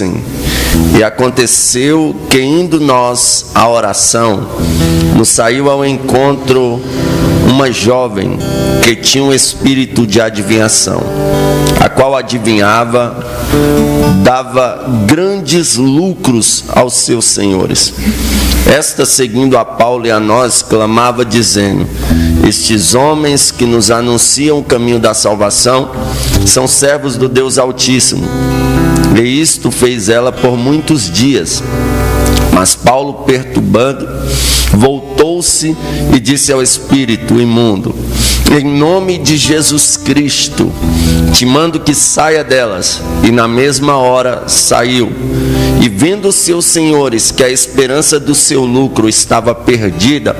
assim: e aconteceu que, indo nós à oração, nos saiu ao encontro uma jovem que tinha um espírito de adivinhação, a qual adivinhava, dava grandes lucros aos seus senhores. Esta, seguindo a Paulo e a nós, clamava dizendo: estes homens que nos anunciam o caminho da salvação são servos do Deus Altíssimo. E isto fez ela por muitos dias. Mas Paulo, perturbando, voltou-se e disse ao espírito imundo: em nome de Jesus Cristo, te mando que saia delas. E na mesma hora saiu. E vendo os seus senhores que a esperança do seu lucro estava perdida,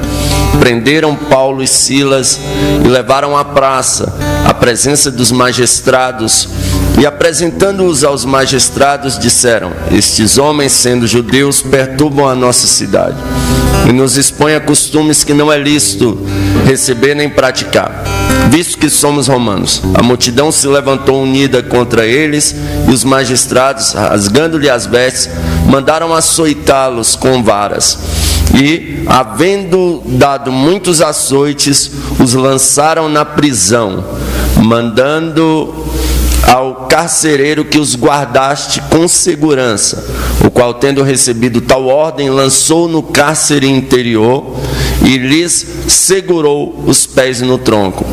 prenderam Paulo e Silas e levaram à praça, à presença dos magistrados. E apresentando-os aos magistrados, disseram: estes homens, sendo judeus, perturbam a nossa cidade e nos expõem a costumes que não é lícito receber nem praticar, visto que somos romanos. A multidão se levantou unida contra eles, e os magistrados, rasgando-lhe as vestes, mandaram açoitá-los com varas. E, havendo dado muitos açoites, os lançaram na prisão, mandando ao carcereiro que os guardaste com segurança, o qual, tendo recebido tal ordem, lançou no cárcere interior e lhes segurou os pés no tronco.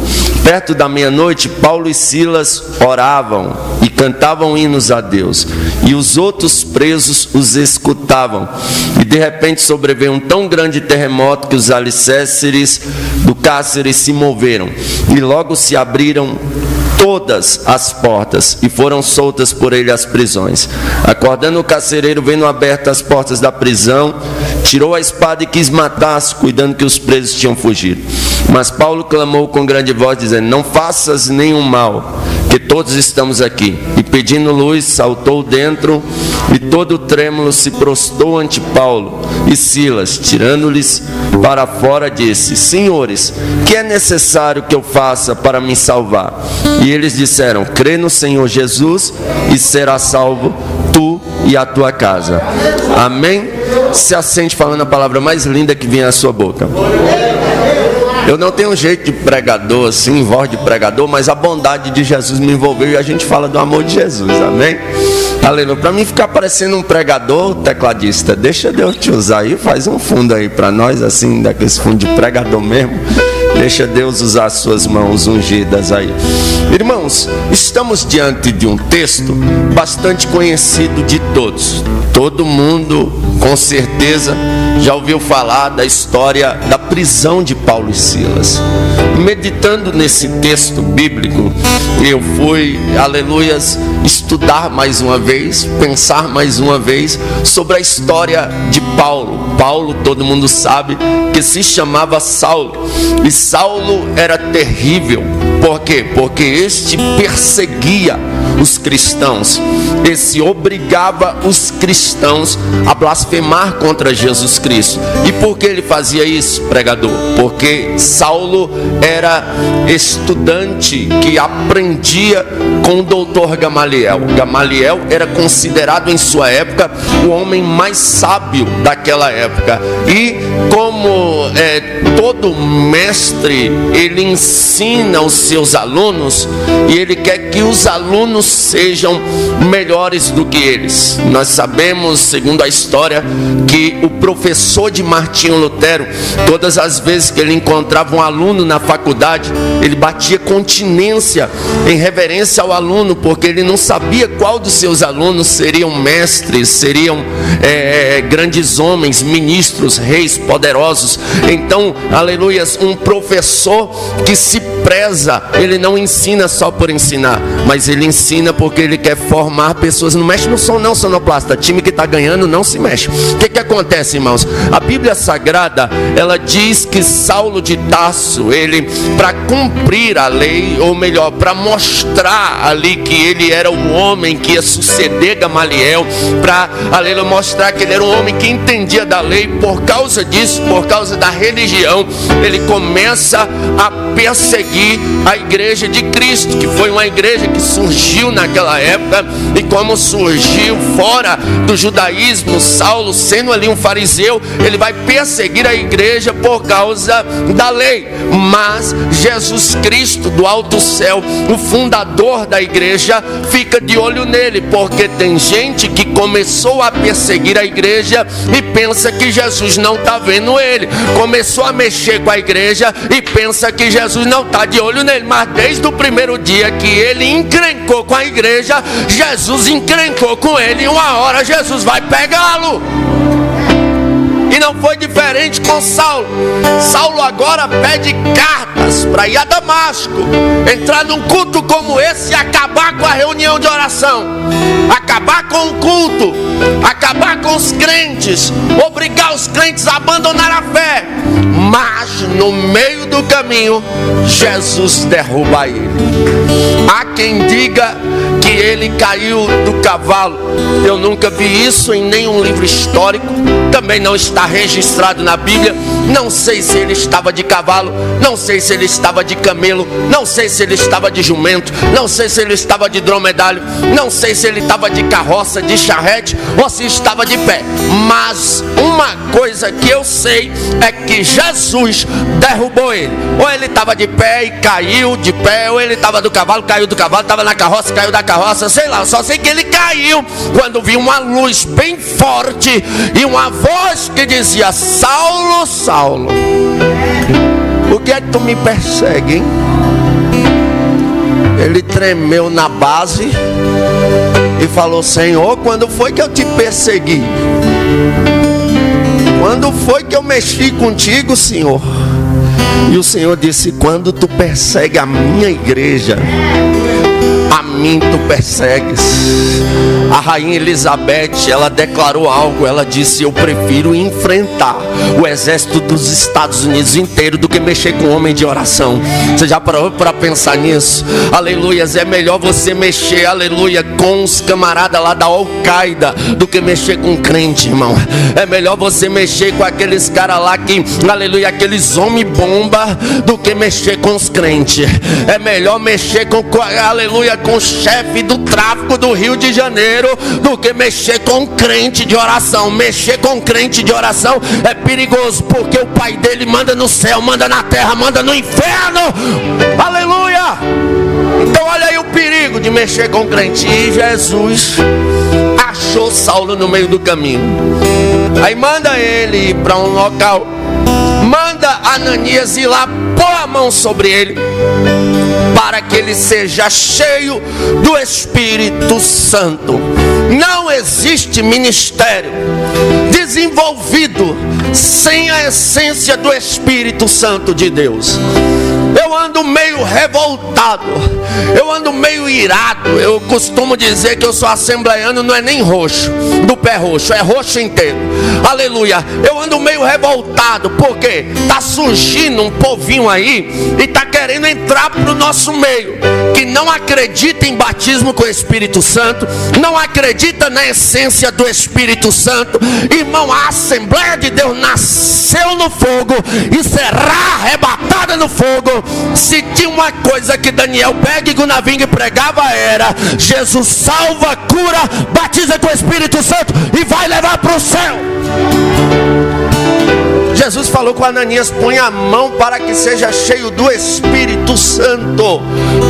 Perto da meia-noite, Paulo e Silas oravam e cantavam hinos a Deus, e os outros presos os escutavam. E de repente sobreveio um tão grande terremoto que os alicerces do cárcere se moveram, e logo se abriram todas as portas, e foram soltas por ele as prisões. Acordando o carcereiro, vendo abertas as portas da prisão, tirou a espada e quis matar-se, cuidando que os presos tinham fugido. Mas Paulo clamou com grande voz, dizendo: não faças nenhum mal, que todos estamos aqui. E pedindo luz, saltou dentro, e todo trêmulo se prostrou ante Paulo e Silas. Tirando-lhes para fora, disse: senhores, que é necessário que eu faça para me salvar? E eles disseram: crê no Senhor Jesus e será salvo tu e a tua casa. Amém? Se assente falando a palavra mais linda que vem à sua boca. Eu não tenho jeito de pregador assim, voz de pregador, mas a bondade de Jesus me envolveu e a gente fala do amor de Jesus, amém? Aleluia. Para mim ficar parecendo um pregador, tecladista, deixa Deus te usar aí, faz um fundo aí para nós, assim, daqueles fundos de pregador mesmo. Deixa Deus usar as suas mãos ungidas aí. Irmãos, estamos diante de um texto bastante conhecido de todos. Todo mundo, com certeza, já ouviu falar da história da prisão de Paulo e Silas. Meditando nesse texto bíblico, eu fui, aleluias, estudar mais uma vez, pensar mais uma vez sobre a história de Paulo. Paulo, todo mundo sabe que se chamava Saulo, e Saulo era terrível. Por quê? Porque este perseguia os cristãos, esse obrigava os cristãos a blasfemar contra Jesus Cristo. E por que ele fazia isso, pregador? Porque Saulo era estudante que aprendia com o doutor Gamaliel. Gamaliel era considerado em sua época o homem mais sábio daquela época. E como todo mestre, ele ensina os seus alunos, e ele quer que os alunos sejam melhores do que eles. Nós sabemos, segundo a história, que o professor de Martinho Lutero, todas as vezes que ele encontrava um aluno na faculdade, ele batia continência em reverência ao aluno, porque ele não sabia qual dos seus alunos seriam mestres, seriam grandes homens, ministros, reis poderosos. Então, aleluias, um professor que se preza, ele não ensina só por ensinar, mas ele ensina porque ele quer formar pessoas. Não mexe no som não, sonoplasta. Time que está ganhando não se mexe. O que acontece, irmãos? A Bíblia Sagrada, ela diz que Saulo de Tarso, ele, para cumprir a lei, ou melhor, para mostrar ali que ele era o homem que ia suceder Gamaliel, para, aleluia, mostrar que ele era um homem que entendia da lei, por causa disso, por causa da religião, ele começa a perseguir a igreja de Cristo, que foi uma igreja que surgiu surgiu naquela época e como surgiu fora do judaísmo. Saulo, sendo ali um fariseu, ele vai perseguir a igreja por causa da lei. Mas Jesus Cristo do alto céu, o fundador da igreja, fica de olho nele, porque tem gente que começou a perseguir a igreja e pensa que Jesus não está vendo ele, começou a mexer com a igreja e pensa que Jesus não está de olho nele. Mas desde o primeiro dia que ele encrencou com a igreja, Jesus encrencou com ele, e uma hora Jesus vai pegá-lo. E não foi diferente com Saulo. Saulo agora pede cartas para ir a Damasco, entrar num culto como esse e acabar com a reunião de oração, acabar com o culto, acabar com os crentes, obrigar os crentes a abandonar a fé. Mas no meio do caminho, Jesus derruba ele. Há quem diga que ele caiu do cavalo. Eu nunca vi isso em nenhum livro histórico, também não está registrado na Bíblia. Não sei se ele estava de cavalo, não sei se ele estava de camelo, não sei se ele estava de jumento, não sei se ele estava de dromedário, não sei se ele estava de carroça, de charrete, ou se estava de pé. Mas uma coisa que eu sei é que Jesus derrubou ele. Ou ele estava de pé e caiu de pé, ou ele estava do cavalo, caiu do cavalo, estava na carroça, caiu da carroça, sei lá. Só sei que ele caiu quando viu uma luz bem forte e uma voz que dizia: Saulo, Saulo, por que é que tu me persegue, hein? Ele tremeu na base e falou: Senhor, quando foi que eu te persegui? Quando foi que eu mexi contigo, Senhor? E o Senhor disse: quando tu persegue a minha igreja, a mim tu persegues. A rainha Elizabeth, ela declarou algo. Ela disse: eu prefiro enfrentar o exército dos Estados Unidos inteiro do que mexer com homem de oração. Você já parou para pensar nisso? Aleluias. É melhor você mexer, aleluia, com os camaradas lá da Al-Qaeda do que mexer com crente, irmão. É melhor você mexer com aqueles caras lá que, aleluia, aqueles homem bomba, do que mexer com os crentes. É melhor mexer com, aleluia, com o chefe do tráfico do Rio de Janeiro do que mexer com crente de oração. Mexer com crente de oração é perigoso, porque o pai dele manda no céu, manda na terra, manda no inferno. Aleluia. Então olha aí o perigo de mexer com crente. E Jesus achou Saulo no meio do caminho. Aí manda ele ir para um local, manda Ananias ir lá, pôr a mão sobre ele, para que ele seja cheio do Espírito Santo. Não existe ministério desenvolvido sem a essência do Espírito Santo de Deus. Eu ando meio revoltado, eu ando meio irado. Eu costumo dizer que eu sou assembleiano, não é nem roxo, do pé roxo, é roxo inteiro. Aleluia. Eu ando meio revoltado, porque está surgindo um povinho aí e está querendo entrar para o nosso meio, que não acredita em batismo com o Espírito Santo, não acredita na essência do Espírito Santo. Irmão, a Assembleia de Deus nasceu no fogo e será arrebatada no fogo. Se tinha uma coisa que Daniel Peg e Gunaving pregava, era: Jesus salva, cura, batiza com o Espírito Santo e vai levar para o céu. Jesus falou com Ananias: põe a mão para que seja cheio do Espírito Santo.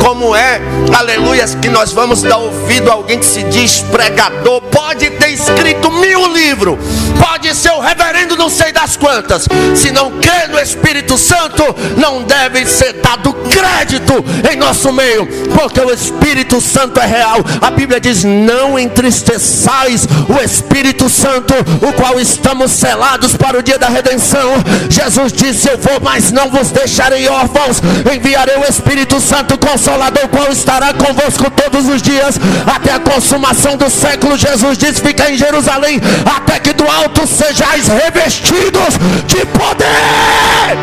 Como é, aleluia, que nós vamos dar ouvido a alguém que se diz pregador? Pode ter escrito 1000 livros, pode ser o reverendo não sei das quantas, se não crê no Espírito Santo, não deve ser dado crédito em nosso meio, porque o Espírito Santo é real. A Bíblia diz: não entristeçais o Espírito Santo, o qual estamos selados para o dia da redenção. Jesus disse: eu vou, mas não vos deixarei órfãos, enviarei o Espírito Santo Consolador, o qual estará convosco todos os dias, até a consumação do século. Jesus disse: fica em Jerusalém, até que do alto sejais revestidos de poder.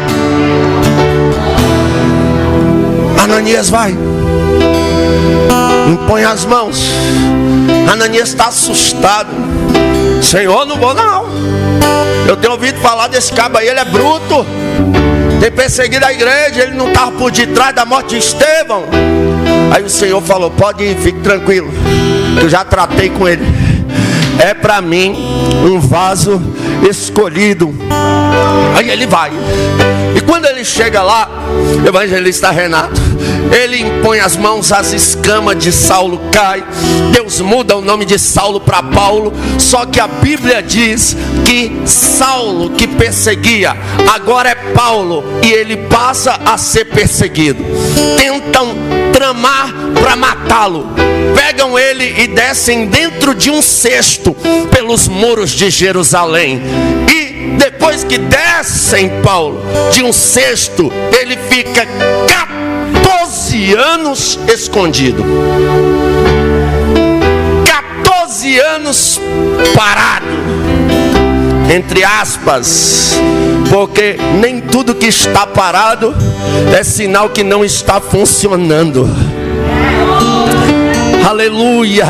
Ananias vai, impõe as mãos. Ananias está assustado. Senhor, não vou não. Eu tenho ouvido falar desse cabo aí, ele é bruto. tem perseguido a igreja, ele não estava por detrás da morte de Estevão. Aí o Senhor falou: pode ir, fique tranquilo, eu já tratei com ele. É para mim um vaso escolhido. Aí ele vai. E quando ele chega lá, evangelista Renato, ele impõe as mãos, as escamas de Saulo caem. Deus muda o nome de Saulo para Paulo. Só que a Bíblia diz que Saulo, que perseguia, agora é Paulo, e ele passa a ser perseguido. Tentam tramar para matá-lo. Pegam ele e descem dentro de um cesto pelos muros de Jerusalém. E depois que descem Paulo de um cesto, ele fica 14 anos escondido. 14 anos parado, entre aspas, porque nem tudo que está parado é sinal que não está funcionando. Aleluia.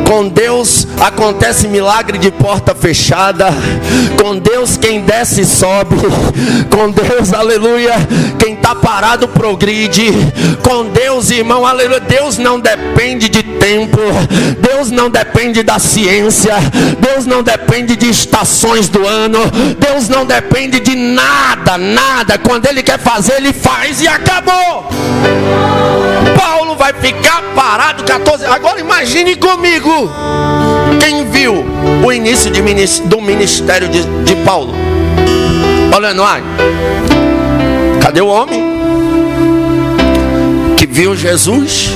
Com Deus acontece milagre de porta fechada. Com Deus quem desce sobe. Com Deus, aleluia, quem está parado progride. Com Deus, irmão, aleluia, Deus não depende de tempo. Deus não depende da ciência. Deus não depende de estações do ano. Deus não depende de nada, nada. Quando Ele quer fazer, Ele faz e acabou. Paulo vai ficar parado 14. Agora imagine comigo. Quem viu o início do ministério de Paulo? Olhando aí, cadê o homem que viu Jesus,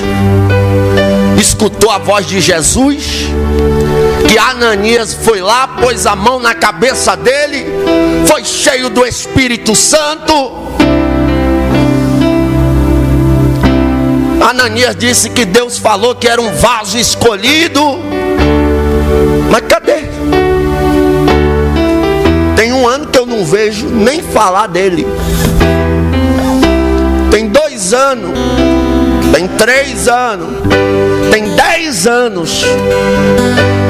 escutou a voz de Jesus, que Ananias foi lá, pôs a mão na cabeça dele, foi cheio do Espírito Santo. Ananias disse que Deus falou que era um vaso escolhido. Mas cadê? Tem um ano que eu não vejo nem falar dele. Tem 2 anos. Tem 3 anos. Tem 10 anos.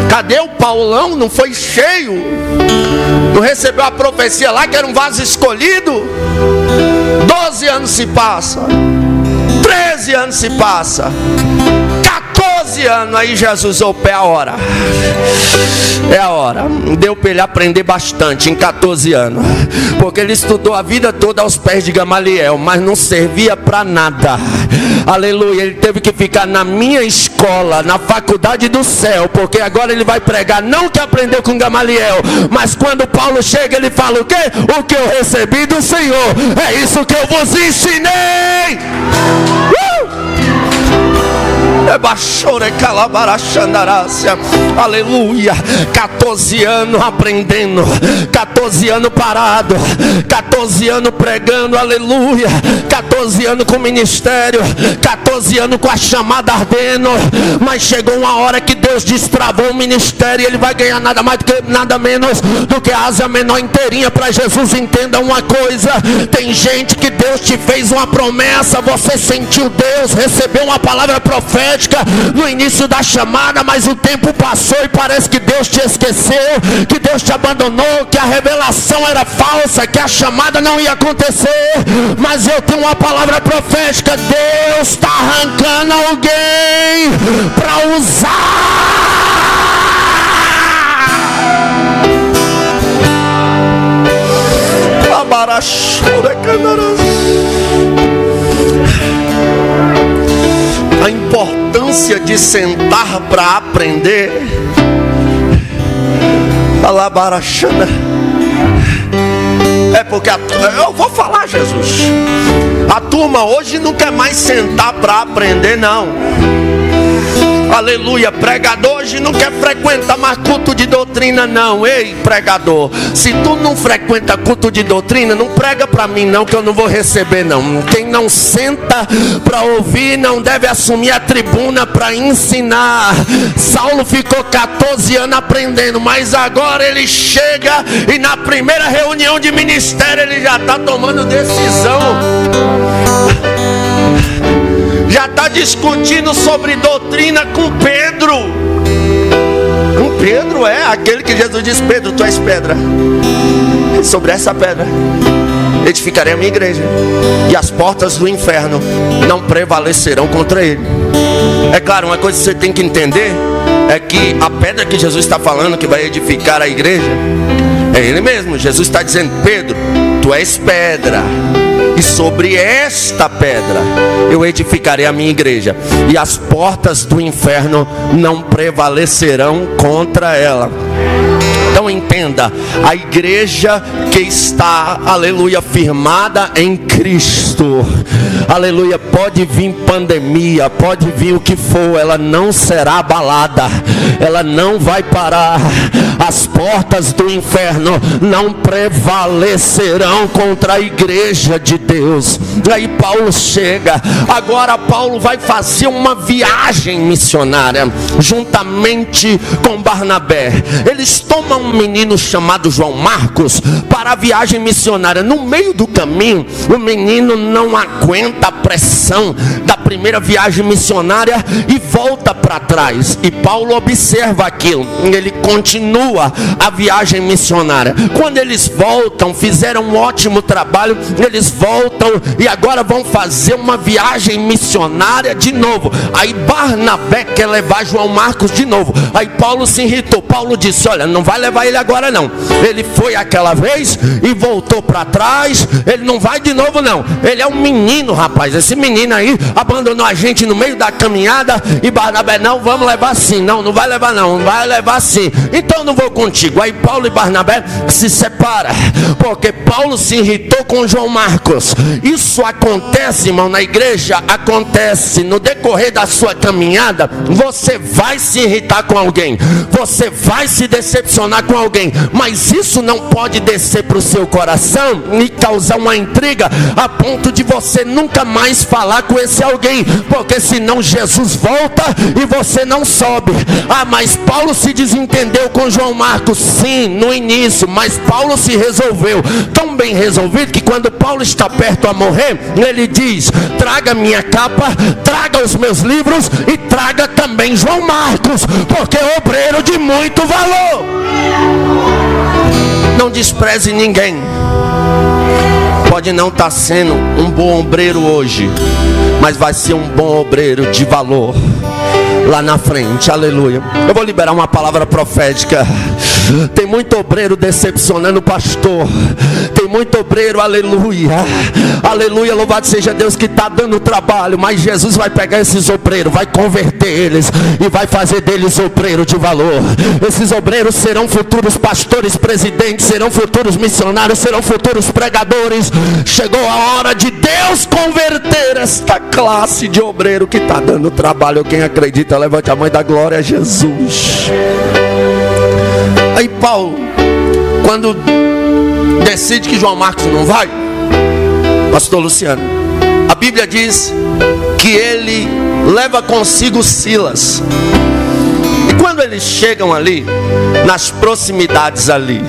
Cadê o Paulão? Não foi cheio? Não recebeu a profecia lá que era um vaso escolhido? 12 anos se passa. 13 anos se passa. 14 anos, aí Jesus, opa, é a hora. É a hora. Deu para ele aprender bastante em 14 anos. Porque ele estudou a vida toda aos pés de Gamaliel, mas não servia para nada. Aleluia, ele teve que ficar na minha escola, na faculdade do céu. Porque agora ele vai pregar, não que aprendeu com Gamaliel, mas quando Paulo chega ele fala o quê? O que eu recebi do Senhor, é isso que eu vos ensinei. Aleluia. 14 anos aprendendo, 14 anos parado, 14 anos pregando, aleluia, 14 anos com ministério, 14 anos com a chamada ardendo. Mas chegou uma hora que Deus destravou o ministério e ele vai ganhar nada mais do que, nada menos do que a asa menor inteirinha para Jesus. Entenda uma coisa: tem gente que Deus te fez uma promessa, você sentiu Deus, recebeu uma palavra profética no início da chamada, mas o tempo passou e parece que Deus te esqueceu, que Deus te abandonou, que a revelação era falsa, que a chamada não ia acontecer. Mas eu tenho uma palavra profética: Deus está arrancando alguém para usar. A importância de sentar para aprender. É porque eu vou falar, Jesus, a turma hoje não quer mais sentar para aprender, não. Aleluia, pregador hoje não quer frequentar mais culto de doutrina, não. Ei, pregador, se tu não frequenta culto de doutrina, não prega para mim não, que eu não vou receber não. Quem não senta para ouvir não deve assumir a tribuna para ensinar. Saulo ficou 14 anos aprendendo, mas agora ele chega e na primeira reunião de ministério ele já está tomando decisão. Já está discutindo sobre doutrina com Pedro. Um Pedro é aquele que Jesus disse: Pedro, tu és pedra, e sobre essa pedra edificarei a minha igreja, e as portas do inferno não prevalecerão contra ele. É claro, uma coisa que você tem que entender é que a pedra que Jesus está falando, que vai edificar a igreja, é ele mesmo. Jesus está dizendo: Pedro, tu és pedra, e sobre esta pedra eu edificarei a minha igreja, e as portas do inferno não prevalecerão contra ela. Então entenda, a igreja que está, aleluia, firmada em Cristo, aleluia, pode vir pandemia, pode vir o que for, ela não será abalada, ela não vai parar. As portas do inferno não prevalecerão contra a igreja de Deus. Aí Paulo chega, agora Paulo vai fazer uma viagem missionária, juntamente com Barnabé. Eles tomam um menino chamado João Marcos para a viagem missionária. No meio do caminho, o menino não aguenta a pressão da primeira viagem missionária e volta para trás. E Paulo observa aquilo, ele continua a viagem missionária. Quando eles voltam, fizeram um ótimo trabalho, eles voltam e agora vão fazer uma viagem missionária de novo. Aí Barnabé quer levar João Marcos de novo. Aí Paulo se irritou. Paulo disse: olha, não vai levar ele agora não. Ele foi aquela vez e voltou para trás, ele não vai de novo não. Ele é um menino, rapaz. Esse menino aí abandonou a gente no meio da caminhada. E Barnabé: não, vamos levar sim. Não, não vai levar não, vai levar sim. Então não vou contigo. Aí Paulo e Barnabé se separam, porque Paulo se irritou com João Marcos. Isso acontece, irmão, na igreja. Acontece no decorrer da sua caminhada. Você vai se irritar com alguém, você vai se decepcionar com alguém, mas isso não pode descer para o seu coração e causar uma intriga a ponto de você nunca mais falar com esse alguém, porque senão Jesus volta e você não sobe. Ah, mas Paulo se desentendeu com João Marcos. Sim, no início, mas Paulo se resolveu, tão bem resolvido que quando Paulo está perto a morrer, ele diz: traga minha capa, traga os meus livros e traga também João Marcos, porque é obreiro de muito valor. Não despreze ninguém. Pode não estar sendo um bom obreiro hoje, mas vai ser um bom obreiro de valor lá na frente, aleluia. Eu vou liberar uma palavra profética. Tem muito obreiro decepcionando o pastor. Tem muito obreiro, aleluia, aleluia, louvado seja Deus, que está dando trabalho. Mas Jesus vai pegar esses obreiros, vai converter eles e vai fazer deles obreiro de valor. Esses obreiros serão futuros pastores, presidentes, serão futuros missionários, serão futuros pregadores. Chegou a hora de Deus converter esta classe de obreiro que está dando trabalho. Quem acredita, levante a mão da glória a Jesus. Aí Paulo, quando decide que João Marcos não vai, pastor Luciano, a Bíblia diz que ele leva consigo Silas. E quando eles chegam ali, nas proximidades ali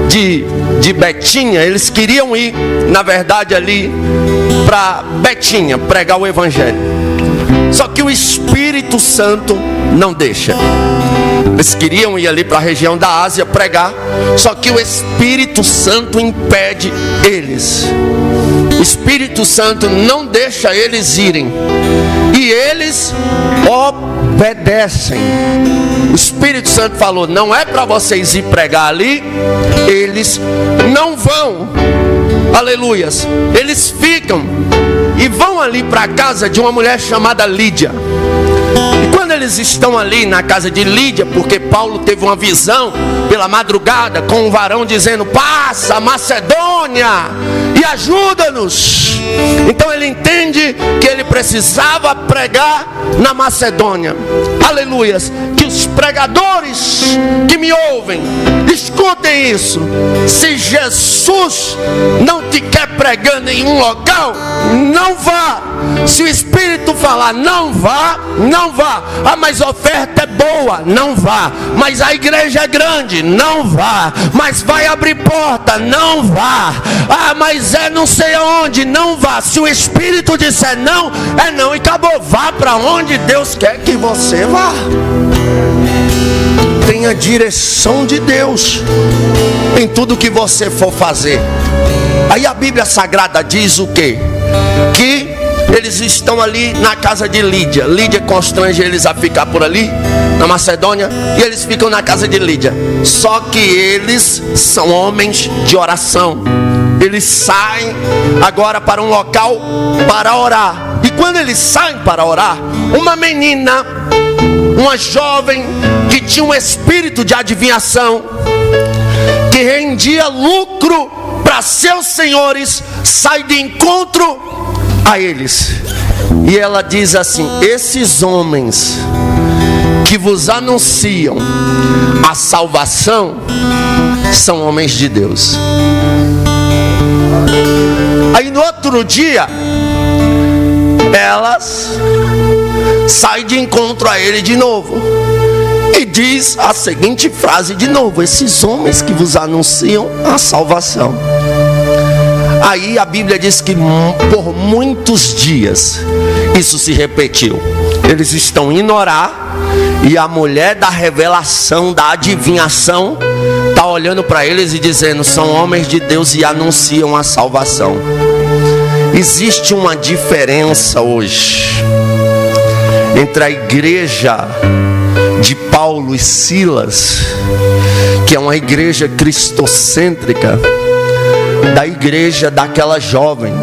de Betinha, eles queriam ir, na verdade, ali para Betinha, pregar o evangelho. Só que o Espírito Santo não deixa. Eles queriam ir ali para a região da Ásia pregar, só que o Espírito Santo impede eles. O Espírito Santo não deixa eles irem, e eles obedecem. O Espírito Santo falou: não é para vocês ir pregar ali. Eles não vão, aleluias. Eles ficam e vão ali para a casa de uma mulher chamada Lídia. E quando eles estão ali na casa de Lídia, porque Paulo teve uma visão pela madrugada com um varão dizendo: passa a Macedônia e ajuda-nos. Então ele entende que ele precisava pregar na Macedônia. Aleluias. Que os pregadores que me ouvem escutem isso. Se Jesus não te quer pregando em um local, não vá. Se o Espírito falar não vá, não vá. Ah, mas a oferta é boa, não vá. Mas a igreja é grande, não vá. Mas vai abrir porta, não vá. Ah, mas é não sei aonde, não vá. Se o Espírito disser não, é não e acabou. Vá para onde Deus quer que você vá. tenha direção de Deus em tudo que você for fazer. Aí a Bíblia Sagrada diz o quê? Que eles estão ali na casa de Lídia. Lídia constrange eles a ficar por ali, na Macedônia, e eles ficam na casa de Lídia. Só que eles são homens de oração. Eles saem agora para um local para orar. E quando eles saem para orar, uma menina, uma jovem que tinha um espírito de adivinhação, que rendia lucro para seus senhores, sai de encontro a eles. E ela diz assim: esses homens que vos anunciam a salvação são homens de Deus. Aí no outro dia, elas saem de encontro a ele de novo e diz a seguinte frase de novo: esses homens que vos anunciam a salvação. Aí a Bíblia diz que por muitos dias isso se repetiu. Eles estão indo orar e a mulher da revelação, da adivinhação, está olhando para eles e dizendo: são homens de Deus e anunciam a salvação. Existe uma diferença hoje entre a igreja de Paulo e Silas, que é uma igreja cristocêntrica, da igreja daquela jovem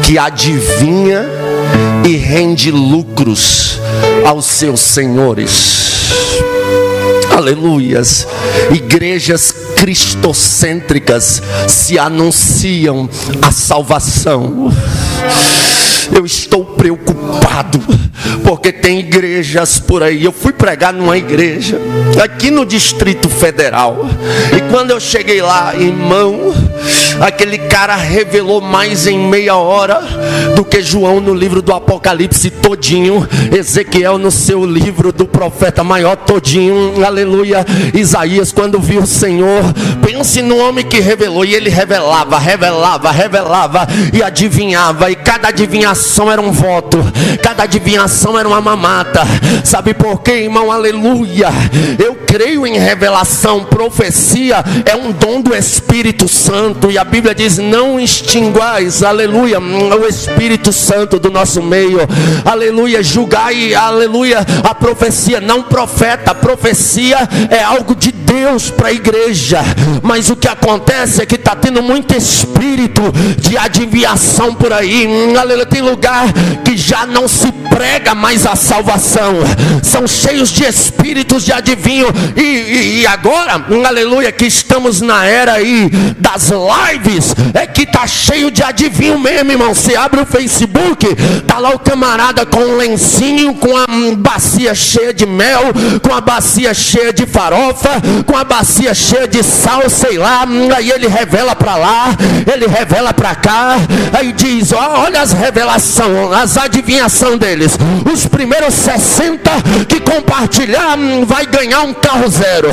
que adivinha e rende lucros aos seus senhores. Aleluias. Igrejas cristocêntricas se anunciam a salvação. Eu estou preocupado, porque tem igrejas por aí. Eu fui pregar numa igreja aqui no Distrito Federal, e quando eu cheguei lá, irmão, aquele cara revelou mais em meia hora do que João no livro do Apocalipse todinho, Ezequiel no seu livro do profeta maior todinho, aleluia, Isaías quando viu o Senhor. Pense no homem que revelou, e ele revelava e adivinhava, e cada adivinhação era um voto, cada adivinhação era uma mamata. Sabe por quê, irmão? Aleluia. Eu creio em revelação. Profecia é um dom do Espírito Santo, e a Bíblia diz: não extinguais, aleluia, o Espírito Santo do nosso meio, aleluia. Julgai, aleluia, a profecia, não profeta. A profecia é algo de Deus para a igreja, mas o que acontece é que está tendo muito espírito de adivinhação por aí, aleluia. Tem lugar que já não se prega mais a salvação, são cheios de espíritos de adivinho, e agora, aleluia, que estamos na era aí das lives, é que tá cheio de adivinho mesmo, irmão. Você abre o Facebook, tá lá o camarada com um lencinho, com a bacia cheia de mel, com a bacia cheia de farofa, com a bacia cheia de sal, sei lá, aí ele revela para lá, ele revela para cá, aí diz: ó, olha as revelações, as adivinhações deles. Os primeiros 60 que compartilhar vai ganhar um carro zero,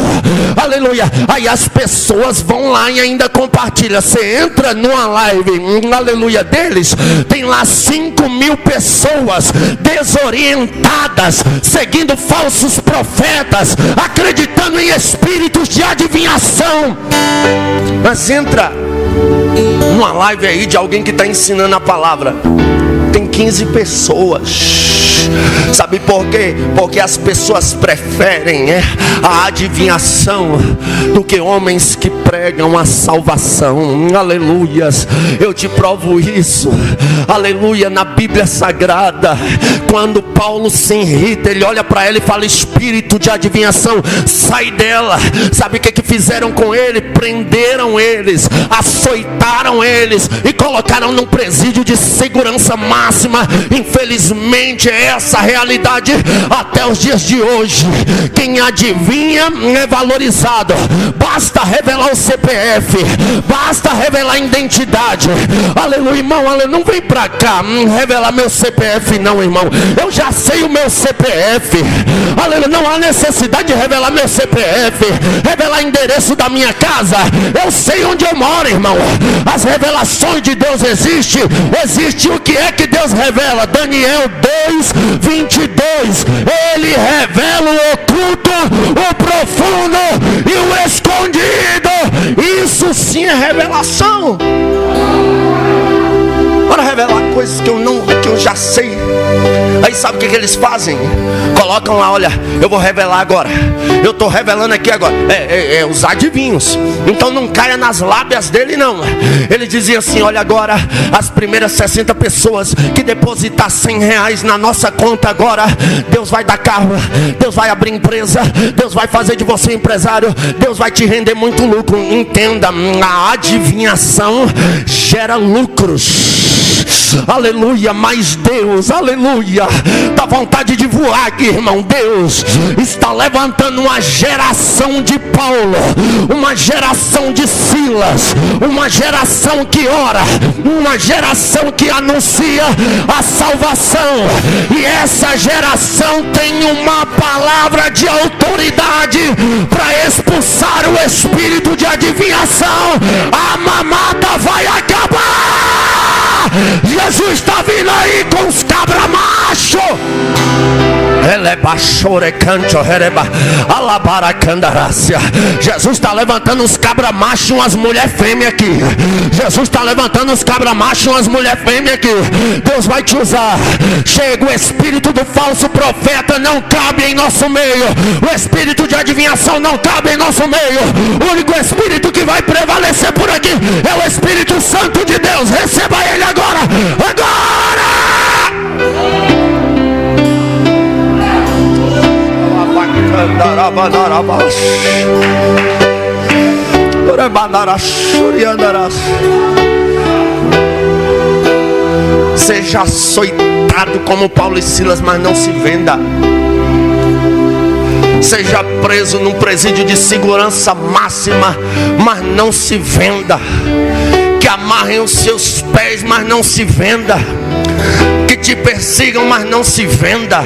aleluia. Aí as pessoas vão lá e ainda compartilham. Você entra numa live, aleluia, deles, tem lá 5.000 pessoas desorientadas, seguindo falsos profetas, acreditando em espíritos de adivinhação. Mas entra numa live aí de alguém que está ensinando a palavra, tem 15 pessoas. Sabe por quê? Porque as pessoas preferem a adivinhação do que homens que pregam a salvação. Aleluias. Eu te provo isso, aleluia, na Bíblia Sagrada. Quando Paulo se irrita, ele olha para ela e fala: espírito de adivinhação, sai dela. Sabe o que fizeram com ele? Prenderam eles, açoitaram eles e colocaram num presídio de segurança máxima. Infelizmente é essa a realidade até os dias de hoje. Quem adivinha é valorizado. Basta revelar o CPF, basta revelar a identidade. Aleluia, irmão, aleluia. Não vem pra cá revelar meu CPF não, irmão. Eu já sei o meu CPF. Aleluia, não há necessidade de revelar meu CPF, revelar o endereço da minha casa. Eu sei onde eu moro, irmão. As revelações de Deus existem. Existe o que é que Deus revela. Daniel 2, 22, ele revela o oculto, o profundo e o escondido. Isso sim é revelação. Para revelar coisas que eu já sei. Aí sabe o que eles fazem? Colocam lá, olha, eu vou revelar agora. Eu estou revelando aqui agora. Os adivinhos. Então não caia nas lábias dele não. Ele dizia assim, olha agora, as primeiras 60 pessoas que depositar R$100 na nossa conta agora, Deus vai dar carro, Deus vai abrir empresa, Deus vai fazer de você empresário, Deus vai te render muito lucro. Entenda, a adivinhação gera lucros. Aleluia, mas Deus, aleluia, dá vontade de voar aqui, irmão. Deus está levantando uma geração de Paulo, uma geração de Silas, uma geração que ora, uma geração que anuncia a salvação. E essa geração tem uma palavra de autoridade para expulsar o espírito de adivinhação. A mamata vai acabar. Jesus está vindo aí com os cabra macho. Jesus está levantando os cabra macho, umas mulher fêmea aqui. Jesus está levantando os cabra macho, umas mulher fêmea aqui. Deus vai te usar. Chega o espírito do falso profeta, não cabe em nosso meio. O espírito de adivinhação não cabe em nosso meio. O único espírito que vai prevalecer por aqui é o Espírito Santo de Deus. Receba ele agora. Agora! Seja açoitado como Paulo e Silas, mas não se venda. Seja preso num presídio de segurança máxima, mas não se venda. Que amarrem os seus pés, mas não se venda. Que te persigam, mas não se venda.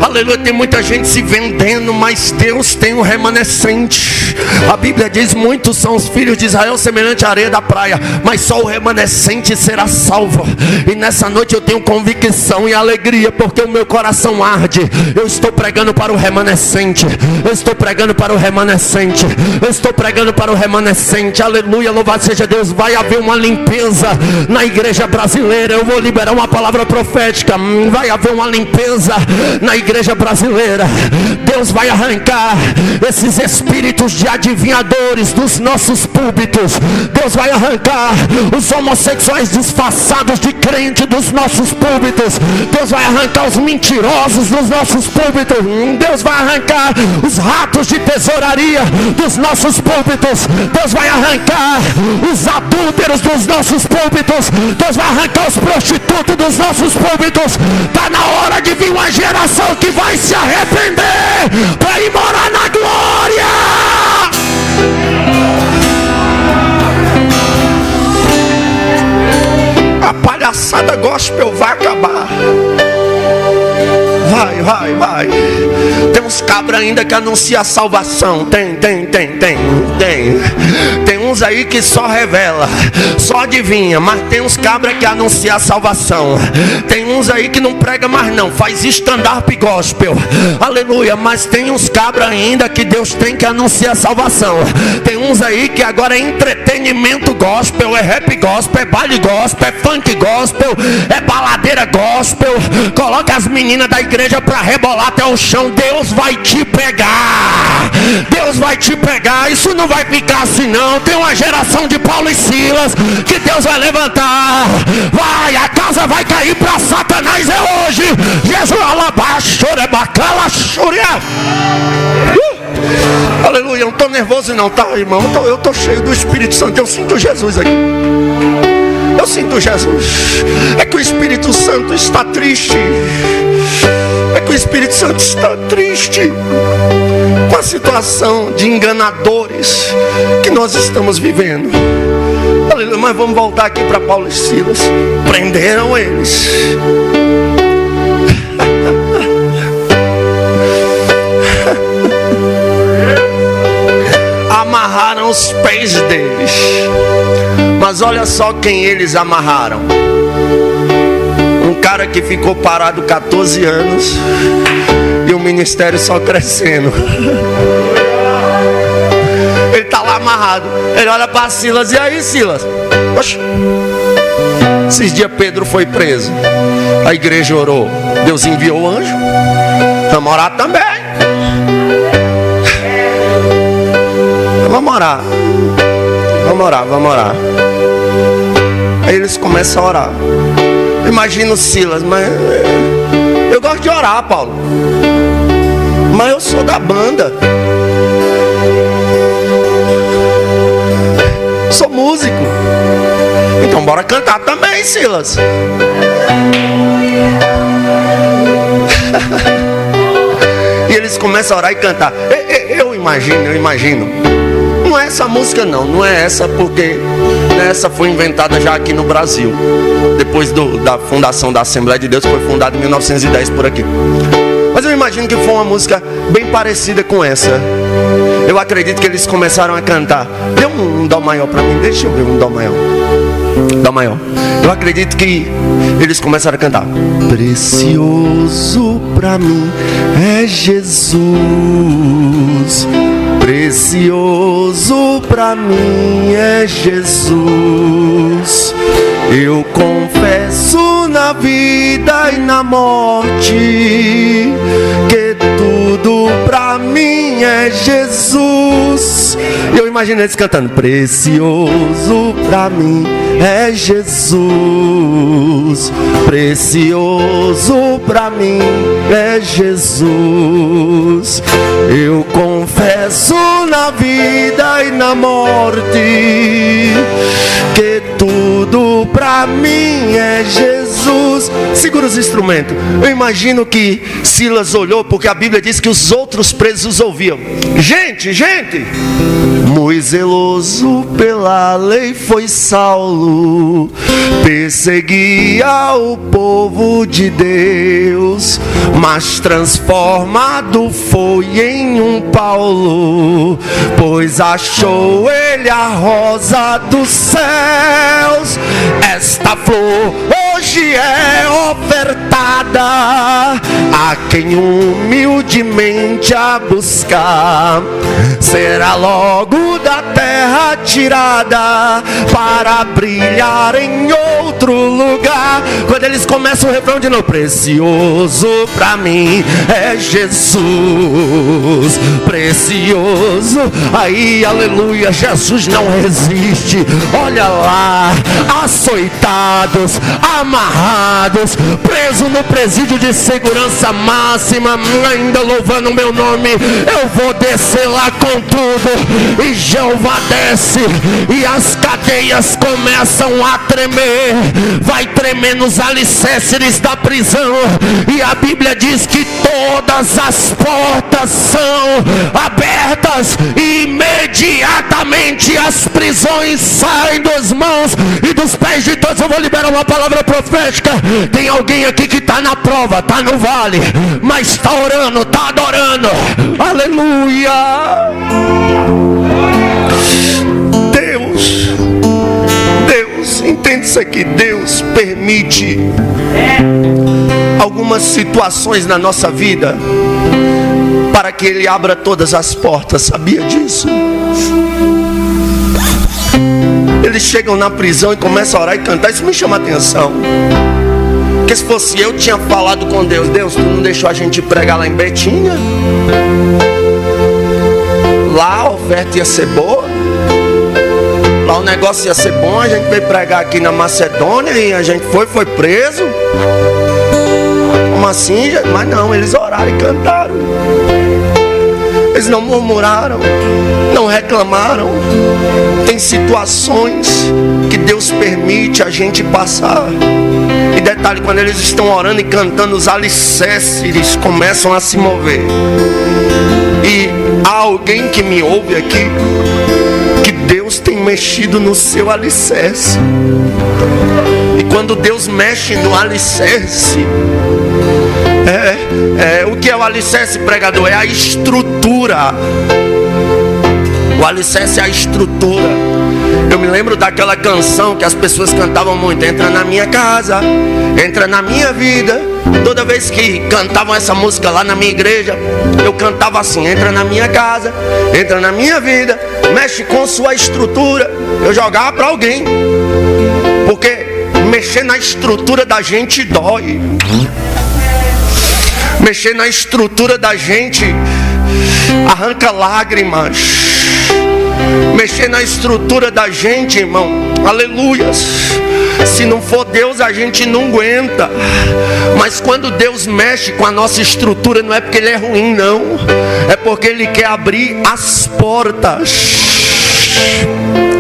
Aleluia, tem muita gente se vendendo, mas Deus tem um remanescente. A Bíblia diz, muitos são os filhos de Israel semelhante à areia da praia, mas só o remanescente será salvo. E nessa noite eu tenho convicção e alegria, porque o meu coração arde. Eu estou pregando para o remanescente. Eu estou pregando para o remanescente. Eu estou pregando para o remanescente. Aleluia, louvado seja Deus. Vai haver uma limpeza na igreja brasileira. Eu vou liberar uma palavra profética. Vai haver uma limpeza na igreja brasileira. Deus vai arrancar esses espíritos de adivinhadores dos nossos púlpitos. Deus vai arrancar os homossexuais disfarçados de crente dos nossos púlpitos. Deus vai arrancar os mentirosos dos nossos púlpitos. Deus vai arrancar os ratos de tesouraria dos nossos púlpitos. Deus vai arrancar os adúlteros dos nossos púlpitos. Deus vai arrancar os prostitutos dos nossos púlpitos. Está na hora de vir uma geração que vai se arrepender para ir morar na glória. A palhaçada gospel vai acabar. Vai. Tem uns cabras ainda que anunciam a salvação. Tem. Tem uns aí que só revela, só adivinha, mas tem uns cabras que anunciam a salvação. Tem uns aí que não prega mais não, faz stand-up gospel. Aleluia, mas tem uns cabras ainda que Deus tem que anunciar a salvação. Tem uns aí que agora é entretenimento gospel, é rap gospel, é baile gospel, é funk gospel, é baladeira gospel. Coloca as meninas da igreja para rebolar até o chão. Deus vai te pegar. Deus vai te pegar. Isso não vai ficar assim não. Tem uma geração de Paulo e Silas que Deus vai levantar. Vai, a casa vai cair para Satanás é hoje. Jesus alabachore bacala churia. Aleluia, eu não estou nervoso não, tá, irmão? Eu estou cheio do Espírito Santo. Eu sinto Jesus aqui. Eu sinto Jesus. É que o Espírito Santo está triste. É que o Espírito Santo está triste com a situação de enganadores que nós estamos vivendo. Aleluia, mas vamos voltar aqui para Paulo e Silas. Prenderam eles. Amarraram os pés deles. Mas olha só quem eles amarraram. Um cara que ficou parado 14 anos e o ministério só crescendo. Ele está lá amarrado. Ele olha para Silas. E aí, Silas? Oxe. Esses dias Pedro foi preso. A igreja orou. Deus enviou o anjo. Vamos orar também. Vamos orar. Vamos orar, vamos orar. Aí eles começam a orar. Imagina o Silas, mas eu gosto de orar, Paulo. Mas eu sou da banda. Sou músico. Então bora cantar também, Silas. E eles começam a orar e cantar. Eu imagino. Não é essa música não é essa, porque essa foi inventada já aqui no Brasil. Depois da fundação da Assembleia de Deus, foi fundada em 1910 por aqui. Mas eu imagino que foi uma música bem parecida com essa. Eu acredito que eles começaram a cantar. Dê um dó maior para mim, deixa eu ver um dó maior. Dó maior. Eu acredito que eles começaram a cantar. Precioso para mim é Jesus. Precioso para mim é Jesus. Eu confesso na vida e na morte que tudo pra mim é Jesus. Eu imagino eles cantando. Precioso pra mim é Jesus. Precioso pra mim é Jesus. Eu confesso na vida e na morte que tudo pra mim é Jesus. Segura os instrumentos. Eu imagino que Silas olhou, porque a Bíblia diz que os outros presos ouviam. Gente, muito zeloso pela lei foi Saulo, perseguia o povo de Deus, mas transformado foi em um Paulo, pois achou ele a rosa dos céus. Esta flor hoje é ofertada a quem humildemente a buscar. Será logo da terra tirada para brilhar em outro lugar. Quando eles começam o refrão de novo. Precioso pra mim é Jesus. Precioso. Aí, aleluia, Jesus não resiste. Olha lá, açoitados, amarrados, preso no presídio de segurança máxima, ainda louvando o meu nome. Eu vou descer lá com tudo. E Jeová desce e as cadeias começam a tremer. Vai tremer nos alicerces da prisão. E a Bíblia diz que todas as portas são abertas. E imediatamente as prisões saem das mãos e dos pés de todos. Eu vou liberar uma palavra profética. Tem alguém aqui que está na prova, está no vale, mas está orando, está adorando. Aleluia. Deus, entende isso aqui. Deus permite algumas situações na nossa vida para que Ele abra todas as portas. Sabia disso? Eles chegam na prisão e começam a orar e cantar. Isso me chama a atenção. Porque se fosse eu, tinha falado com Deus. Deus, tu não deixou a gente pregar lá em Betinha? Lá a oferta ia ser boa, lá o negócio ia ser bom. A gente veio pregar aqui na Macedônia e a gente foi preso. Como assim? Mas não, eles oraram e cantaram. Eles não murmuraram, não reclamaram. Tem situações que Deus permite a gente passar. E detalhe, quando eles estão orando e cantando, os alicerces começam a se mover. E há alguém que me ouve aqui, que Deus tem mexido no seu alicerce. E quando Deus mexe no alicerce, o que é o alicerce, pregador? É a estrutura. O alicerce é a estrutura. Eu me lembro daquela canção que as pessoas cantavam muito: entra na minha casa, entra na minha vida. Toda vez que cantavam essa música lá na minha igreja, eu cantava assim: entra na minha casa, entra na minha vida, mexe com sua estrutura. Eu jogava para alguém, porque mexer na estrutura da gente dói. Mexer na estrutura da gente arranca lágrimas. Mexer na estrutura da gente, irmão, aleluias, se não for Deus a gente não aguenta. Mas quando Deus mexe com a nossa estrutura, não é porque Ele é ruim, não. É porque Ele quer abrir as portas.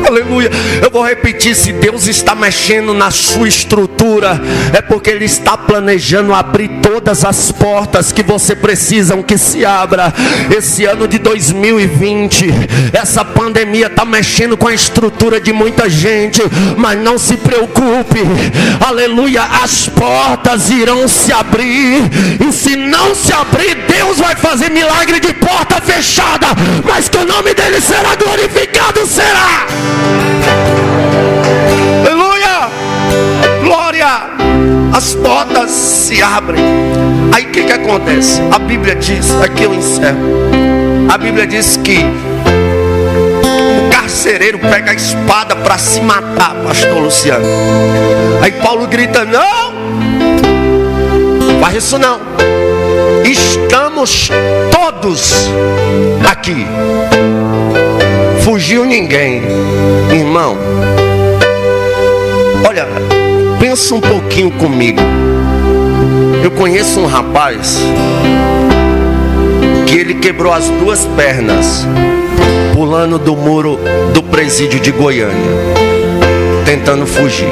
Aleluia. Eu vou repetir: se Deus está mexendo na sua estrutura, é porque Ele está planejando abrir todas as portas que você precisa que se abra. Esse ano de 2020, essa pandemia está mexendo com a estrutura de muita gente, mas não se preocupe, aleluia, as portas irão se abrir. E se não se abrir, Deus vai fazer milagre de porta fechada, mas que o nome dele será glorificado, será. Aleluia, glória. As portas se abrem. Aí o que acontece? A Bíblia diz, aqui eu encerro, a Bíblia diz que o carcereiro pega a espada para se matar, pastor Luciano. Aí Paulo grita: não, faz isso não, estamos todos aqui. Fugiu ninguém. Irmão, olha, pensa um pouquinho comigo. Eu conheço um rapaz que ele quebrou as duas pernas pulando do muro do presídio de Goiânia, tentando fugir.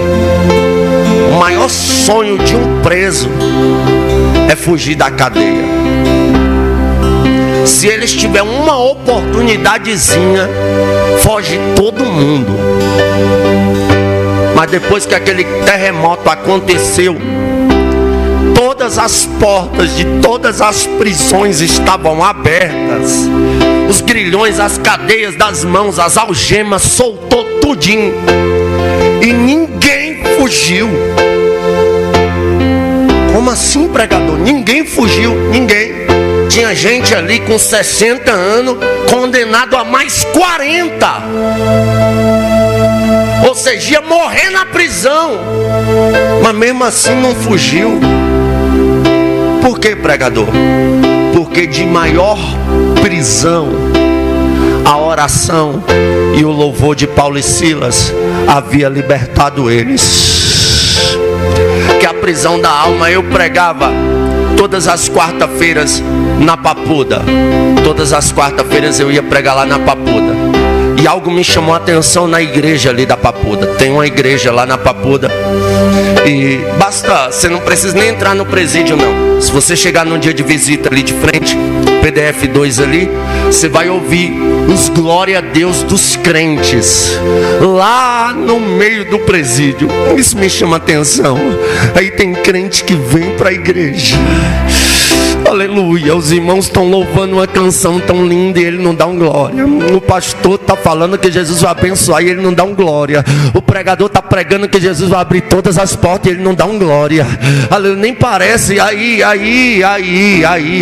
O maior sonho de um preso é fugir da cadeia. Se eles tiverem uma oportunidadezinha, foge todo mundo. Mas depois que aquele terremoto aconteceu, todas as portas de todas as prisões estavam abertas. Os grilhões, as cadeias das mãos, as algemas, soltou tudinho. E ninguém fugiu. Como assim, pregador? Ninguém fugiu, ninguém. Tinha gente ali com 60 anos, condenado a mais 40. Ou seja, ia morrer na prisão, mas mesmo assim não fugiu. Por que, pregador? Porque de maior prisão, a oração e o louvor de Paulo e Silas havia libertado eles. Que a prisão da alma eu pregava todas as quarta-feiras na Papuda. Todas as quarta-feiras eu ia pregar lá na Papuda. E algo me chamou a atenção na igreja ali da Papuda. Tem uma igreja lá na Papuda. E basta, você não precisa nem entrar no presídio não. Se você chegar num dia de visita ali de frente, PDF 2 ali, você vai ouvir os glória a Deus dos crentes lá no meio do presídio. Isso me chama a atenção. Aí tem crente que vem para a igreja. Aleluia, os irmãos estão louvando uma canção tão linda e ele não dá um glória. O pastor está falando que Jesus vai abençoar e ele não dá um glória. O pregador está pregando que Jesus vai abrir todas as portas e ele não dá um glória. Aleluia, nem parece. Aí,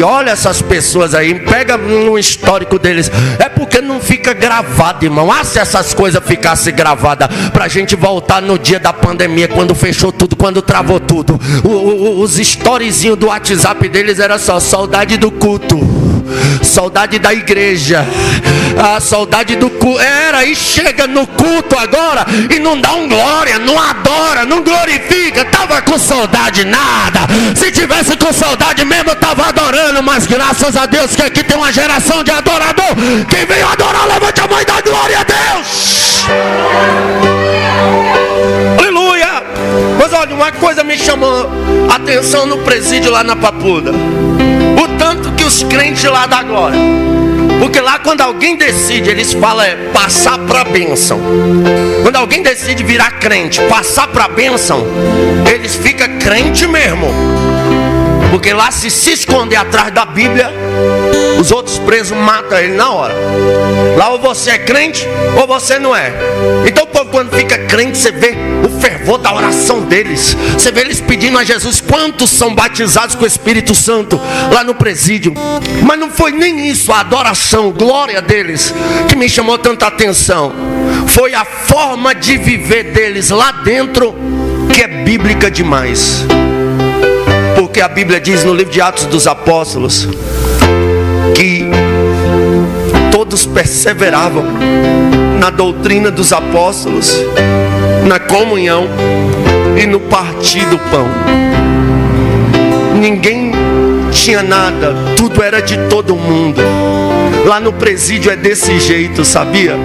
olha essas pessoas aí, pega no histórico deles. É porque não fica gravado, irmão. Ah, se essas coisas ficassem gravadas, para a gente voltar no dia da pandemia, quando fechou tudo, quando travou tudo. Os storyzinhos do WhatsApp deles era só saudade do culto, saudade da igreja, a saudade do culto. Era, e chega no culto agora e não dá um glória, não adora, não glorifica. Tava com saudade nada. Se tivesse com saudade mesmo, tava adorando. Mas graças a Deus que aqui tem uma geração de adorador. Quem veio adorar, levante a mão e dá glória a Deus. Aleluia. Mas olha, uma coisa me chamou a atenção no presídio lá na Papuda: o tanto que os crentes lá dão glória. Porque lá quando alguém decide, eles falam passar para a bênção. Quando alguém decide virar crente, passar para a bênção, eles ficam crente mesmo. Porque lá se esconder atrás da Bíblia, os outros presos matam ele na hora. Lá ou você é crente ou você não é. Então povo quando fica crente, você vê o fervor da oração deles. Você vê eles pedindo a Jesus. Quantos são batizados com o Espírito Santo lá no presídio? Mas não foi nem isso, a adoração, glória deles, que me chamou tanta atenção. Foi a forma de viver deles lá dentro, que é bíblica demais. Porque a Bíblia diz no livro de Atos dos Apóstolos que todos perseveravam na doutrina dos apóstolos, na comunhão e no partir do pão. Ninguém tinha nada, tudo era de todo mundo. Lá no presídio é desse jeito, sabia?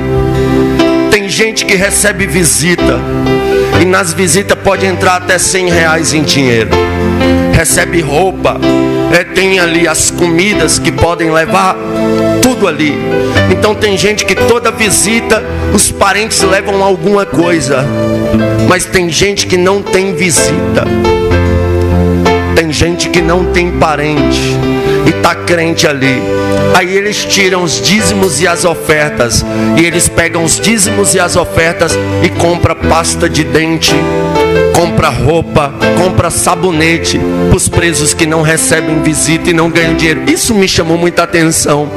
Tem gente que recebe visita, e nas visitas pode entrar até R$100 em dinheiro. Recebe roupa, tem ali as comidas que podem levar, tudo ali. Então tem gente que toda visita os parentes levam alguma coisa, mas tem gente que não tem visita. Tem gente que não tem parente e está crente ali. Aí eles tiram os dízimos e as ofertas, e eles pegam os dízimos e as ofertas e compram pasta de dente, compra roupa, compra sabonete para os presos que não recebem visita e não ganham dinheiro. Isso me chamou muita atenção.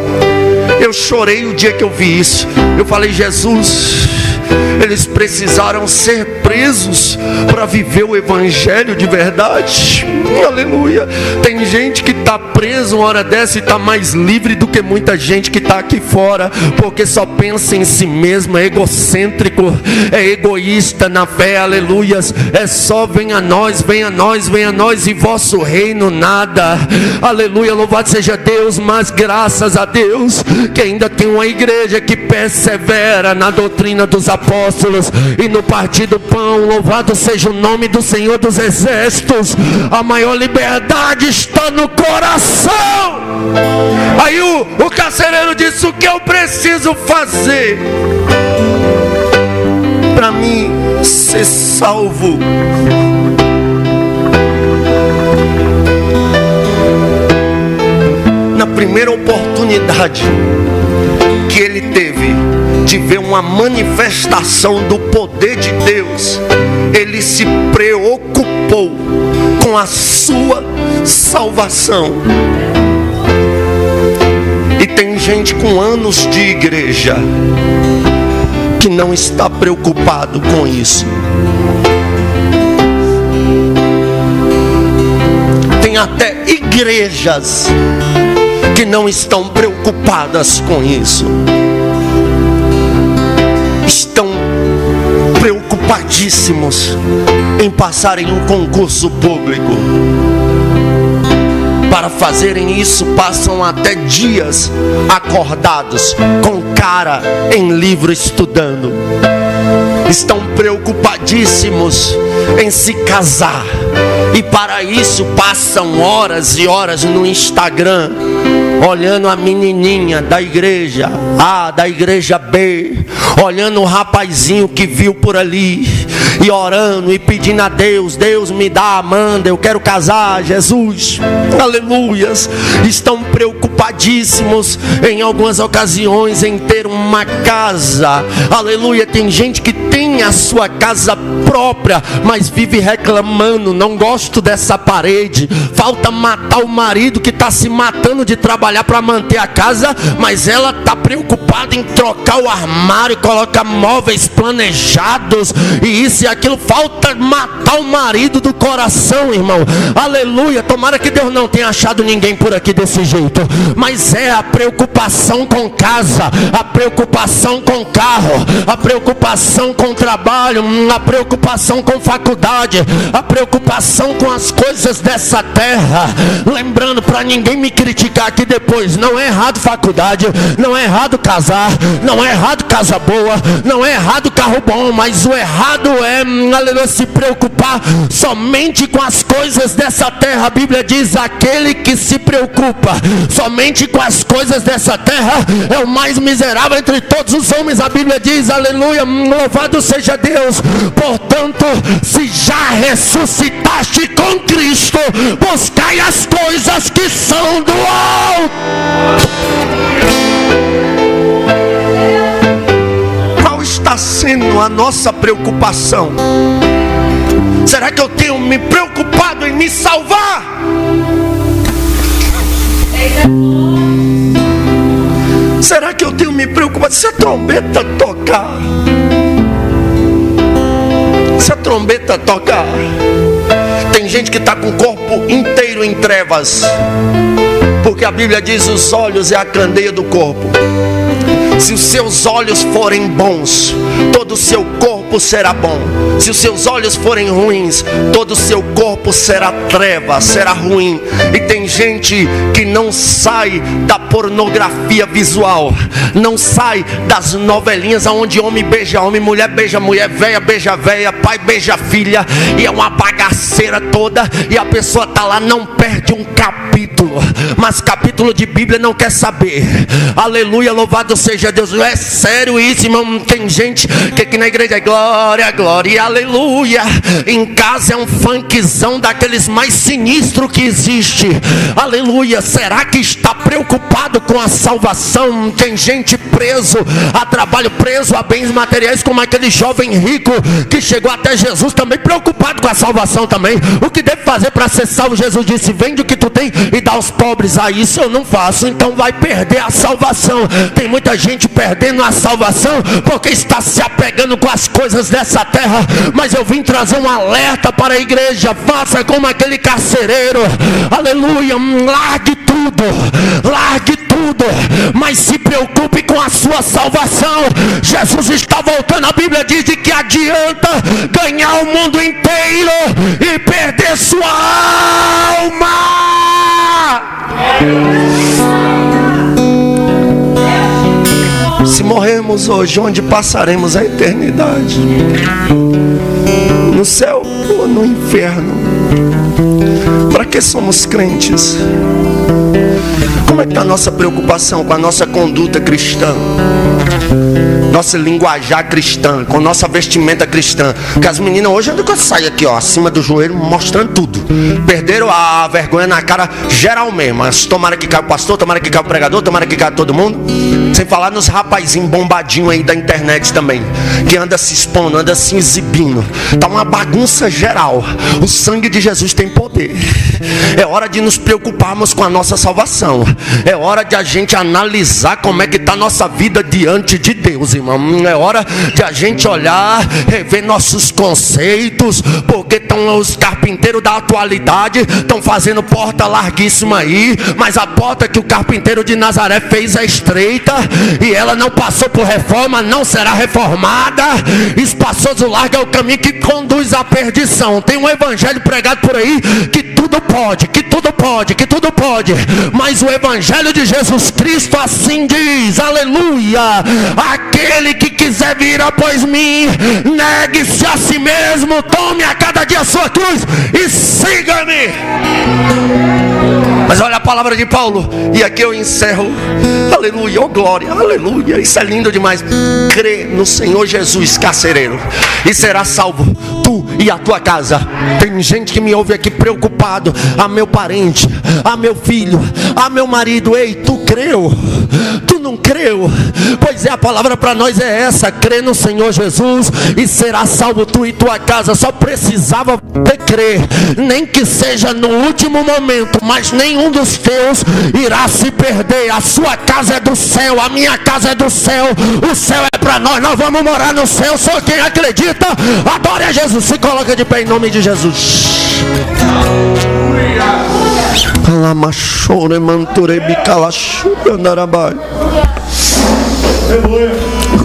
Eu chorei o dia que eu vi isso. Eu falei, Jesus, eles precisaram ser presos para viver o evangelho de verdade. Aleluia. Tem gente que está preso uma hora dessa e está mais livre do que muita gente que está aqui fora, porque só pensa em si mesmo, é egocêntrico, é egoísta na fé. Aleluias. É só venha a nós, venha a nós, venha a nós, e vosso reino nada. Aleluia. Louvado seja Deus. Mas graças a Deus que ainda tem uma igreja que persevera na doutrina dos apóstolos e no partir do pão. Louvado seja o nome do Senhor dos Exércitos. A maior liberdade está no coração. Aí o carcereiro disse: o que eu preciso fazer para mim ser salvo? Na primeira oportunidade que ele teve de ver uma manifestação do poder de Deus, ele se preocupou com a sua salvação. E tem gente com anos de igreja que não está preocupado com isso. Tem até igrejas que não estão preocupadas com isso. Estão preocupadíssimos em passarem um concurso público. Para fazerem isso, passam até dias acordados, com cara em livro estudando. Estão preocupadíssimos em se casar, e para isso passam horas e horas no Instagram, olhando a menininha da igreja A, da igreja B, olhando o rapazinho que viu por ali, e orando e pedindo a Deus: Deus, me dá a Amanda, eu quero casar, Jesus, aleluias. Estão preocupadíssimos em algumas ocasiões em ter uma casa, aleluia. Tem gente que tem a sua casa própria, mas vive reclamando: não gosto dessa parede. Falta matar o marido que está se matando de trabalhar para manter a casa, mas ela está preocupada em trocar o armário, colocar móveis planejados e isso e aquilo. Falta matar o marido do coração, irmão, aleluia. Tomara que Deus não tenha achado ninguém por aqui desse jeito, mas é a preocupação com casa, a preocupação com carro, a preocupação com trabalho, a preocupação com faculdade, a preocupação com as coisas dessa terra. Lembrando, para ninguém me criticar aqui depois, não é errado faculdade, não é errado casar, não é errado casa boa, não é errado carro bom, mas o errado é, aleluia, se preocupar somente com as coisas dessa terra. A Bíblia diz: aquele que se preocupa somente com as coisas dessa terra é o mais miserável entre todos os homens. A Bíblia diz, aleluia, louvado seja Deus. Portanto, se já ressuscitaste com Cristo, buscai as coisas que são do alto. Qual está sendo sendo a nossa preocupação? Será que eu tenho me preocupado em me salvar? Será que eu tenho me preocupado? Se a trombeta tocar, tem gente que está com o corpo inteiro em trevas, porque a Bíblia diz: os olhos é a candeia do corpo. Se os seus olhos forem bons, todo o seu corpo será bom. Se os seus olhos forem ruins, todo o seu corpo será treva, será ruim. E tem gente que não sai da pornografia visual, não sai das novelinhas onde homem beija homem, mulher beija mulher, véia beija véia, pai beija filha, e é uma bagaceira toda, e a pessoa está lá, não perde um capítulo, mas capítulo de Bíblia não quer saber. Aleluia, louvado seja Deus. É sério isso, irmão. Tem gente que aqui na igreja é glória, glória, aleluia. Em casa é um funkzão daqueles mais sinistros que existe. Aleluia. Será que está preocupado com a salvação? Tem gente preso a trabalho, preso a bens materiais, como aquele jovem rico que chegou até Jesus também, preocupado com a salvação também. O que deve fazer para ser salvo? Jesus disse: vende o que tu tem e dá aos pobres. Ah, isso eu não faço. Então vai perder a salvação. Tem muita gente perdendo a salvação porque está se apegando com as coisas dessa terra. Mas eu vim trazer um alerta para a igreja: faça como aquele carcereiro, aleluia, largue tudo, mas se preocupe com a sua salvação. Jesus está voltando. A Bíblia diz que adianta ganhar o mundo inteiro e perder sua alma. Se morrermos hoje, onde passaremos a eternidade? No céu ou no inferno? Para que somos crentes? Como é que está a nossa preocupação com a nossa conduta cristã? Nossa linguajar cristã, com nossa vestimenta cristã? Que as meninas hoje andam com a saia aqui, ó, acima do joelho, mostrando tudo. Perderam a vergonha na cara geral mesmo. Mas tomara que caia o pastor, tomara que caia o pregador, tomara que caia todo mundo. Sem falar nos rapazinhos bombadinhos aí da internet também, que anda se expondo, anda se exibindo. Tá uma bagunça geral. O sangue de Jesus tem poder. É hora de nos preocuparmos com a nossa salvação. É hora de a gente analisar como é que está a nossa vida diante de Deus, irmão. É hora de a gente olhar, rever nossos conceitos, porque estão os carpinteiros da atualidade estão fazendo porta larguíssima aí, mas a porta que o carpinteiro de Nazaré fez é estreita e ela não passou por reforma, não será reformada. Espaçoso largo é o caminho que conduz à perdição. Tem um evangelho pregado por aí que tudo pode, que tudo pode, que tudo pode, mas o evangelho de Jesus Cristo assim diz, aleluia: aquele que quiser vir após mim, negue-se a si mesmo, tome a cada dia a sua cruz e siga-me. Mas olha a palavra de Paulo, e aqui eu encerro. Aleluia, oh glória, aleluia. Isso é lindo demais. Crê no Senhor Jesus, carcereiro, e será salvo, tu e a tua casa. Tem gente que me ouve aqui preocupado: a meu parente, a meu filho, a meu marido. Ei, tu creu? Tu não creu? Pois é, a palavra para nós é essa: crê no Senhor Jesus e será salvo tu e tua casa. Só precisava de crer, nem que seja no último momento, mas nenhum dos teus irá se perder. A sua casa é do céu, a minha casa é do céu, o céu é para nós, nós vamos morar no céu. Só quem acredita, adore a Jesus. Se coloca de pé em nome de Jesus.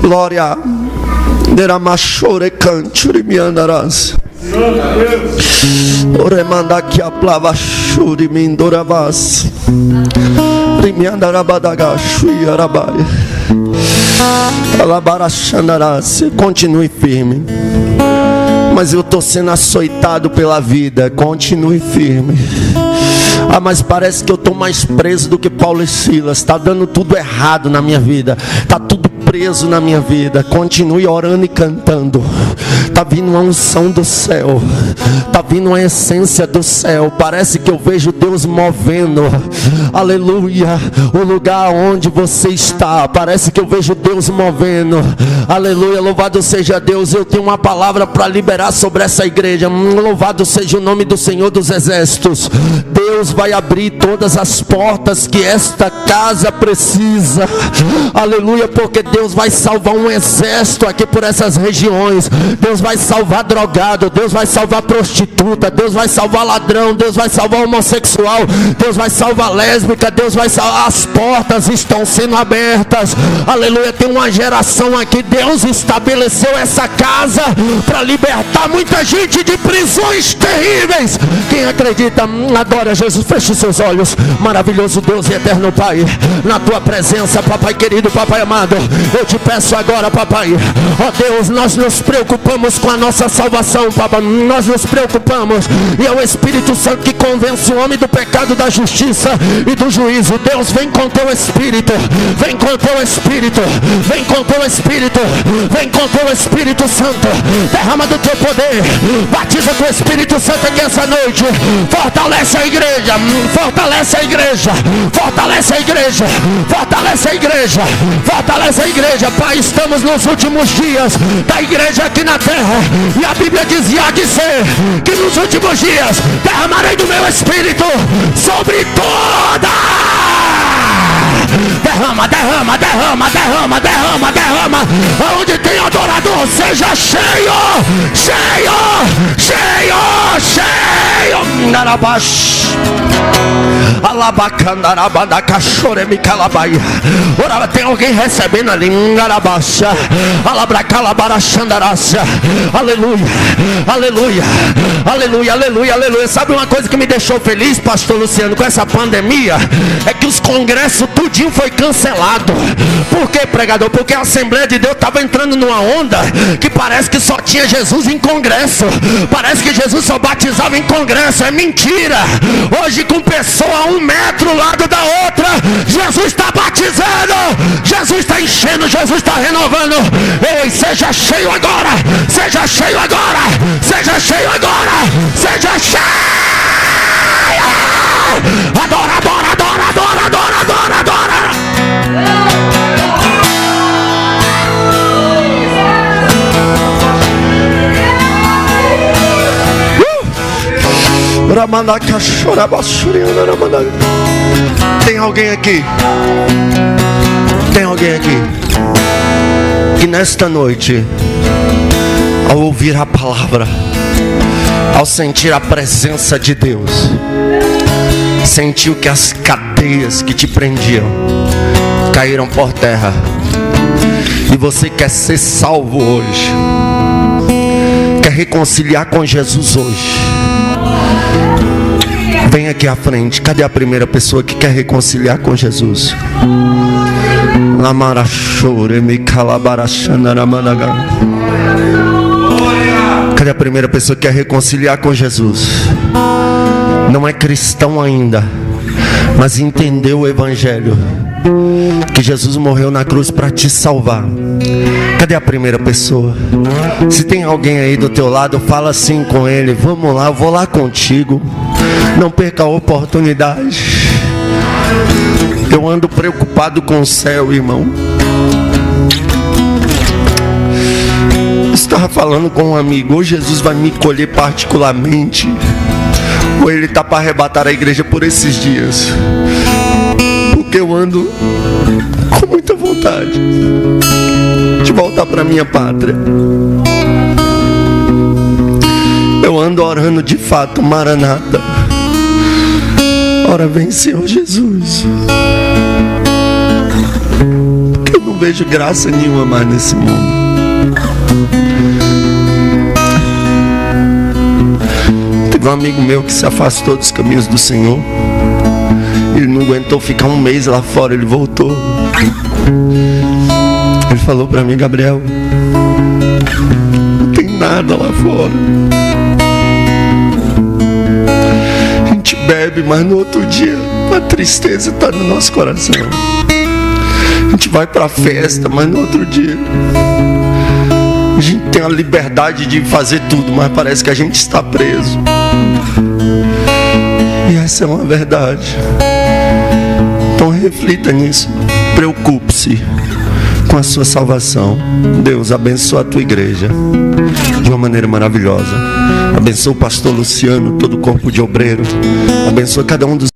Glória. Deramachore canturi me andarás. Oremanda que aplava churi me indoravas. Rimiandarabadaga chui arabai. Alabarachandarás. Continue firme. Mas eu estou sendo açoitado pela vida. Continue firme. Ah, mas parece que eu estou mais preso do que Paulo e Silas. Está dando tudo errado na minha vida. Está tudo preso na minha vida. Continue orando e cantando. Está vindo uma unção do céu. Está vindo uma essência do céu. Parece que eu vejo Deus movendo. Aleluia. O lugar onde você está. Parece que eu vejo Deus movendo. Aleluia, louvado seja Deus. Eu tenho uma palavra para liberar sobre essa igreja. Louvado seja o nome do Senhor dos Exércitos. Deus vai abrir todas as portas que esta casa precisa. Aleluia, porque Deus vai salvar um exército aqui por essas regiões. Deus vai salvar drogado, Deus vai salvar prostituta, Deus vai salvar ladrão, Deus vai salvar homossexual, Deus vai salvar lésbica, Deus vai salvar. As portas estão sendo abertas. Aleluia, tem uma geração aqui. Deus estabeleceu essa casa para libertar muita gente de prisões terríveis. Quem acredita, adora Jesus. Feche seus olhos. Maravilhoso Deus e eterno Pai, na tua presença, papai querido, papai amado, eu te peço agora, papai, ó Deus, nós nos preocupamos com a nossa salvação, papai, nós nos preocupamos, e é o Espírito Santo que convence o homem do pecado, da justiça e do juízo. Deus, vem com teu Espírito, vem com teu Espírito, vem com teu Espírito, vem com teu Espírito Santo, derrama do teu poder, batiza com o Espírito Santo aqui essa noite, fortalece a igreja, fortalece a igreja, fortalece a igreja, fortalece a igreja, fortalece a igreja. Pai, estamos nos últimos dias da igreja aqui na terra, e a Bíblia dizia de ser que nos últimos dias derramarei do meu Espírito sobre toda. Derrama, derrama, derrama, derrama, derrama, derrama. Onde tem adorador, seja cheio, cheio, cheio, cheio. Narabash. Alabacandarabada cachoreme calabaia. Ora, tem alguém recebendo ali. Narabaxa. Alabracalabarachandaraça. Aleluia, aleluia, aleluia, aleluia, aleluia. Sabe uma coisa que me deixou feliz, pastor Luciano, com essa pandemia? É que os congressos tudinho foi cancelado. Por que, pregador? Porque a Assembleia de Deus estava entrando numa onda que parece que só tinha Jesus em congresso. Parece que Jesus só batizava em congresso. É mentira. Hoje, com pessoa a 1 metro lado da outra, Jesus está batizando, Jesus está enchendo, Jesus está renovando. Ei, seja cheio agora, seja cheio agora, seja cheio agora, seja cheio. Adora, adora, adora, adora, adora, adora, adora. Tem alguém aqui? Tem alguém aqui que nesta noite, ao ouvir a palavra, ao sentir a presença de Deus, sentiu que as cadeias que te prendiam caíram por terra, e você quer ser salvo hoje, quer reconciliar com Jesus hoje? Vem aqui à frente. Cadê a primeira pessoa que quer reconciliar com Jesus? Cadê a primeira pessoa que quer reconciliar com Jesus? Não é cristão ainda, mas entendeu o Evangelho, que Jesus morreu na cruz para te salvar. Cadê a primeira pessoa? Se tem alguém aí do teu lado, fala assim com ele: vamos lá, eu vou lá contigo. Não perca a oportunidade. Eu ando preocupado com o céu, irmão. Estava falando com um amigo: ou Jesus vai me colher particularmente, ou ele está para arrebatar a igreja por esses dias. Porque eu ando com muita vontade de voltar para minha pátria. Eu ando orando de fato, Maranata. Ora vem, Senhor Jesus. Porque eu não vejo graça nenhuma mais nesse mundo. Teve um amigo meu que se afastou dos caminhos do Senhor. Ele não aguentou ficar 1 mês lá fora, ele voltou. Ele falou para mim: Gabriel, não tem nada lá fora. A gente bebe, mas no outro dia a tristeza está no nosso coração. A gente vai para a festa, mas no outro dia a gente tem a liberdade de fazer tudo, mas parece que a gente está preso. E essa é uma verdade. Então reflita nisso. Preocupe-se. com a sua salvação. Deus, abençoa a tua igreja de uma maneira maravilhosa. Abençoa o pastor Luciano, todo o corpo de obreiro. Abençoa cada um dos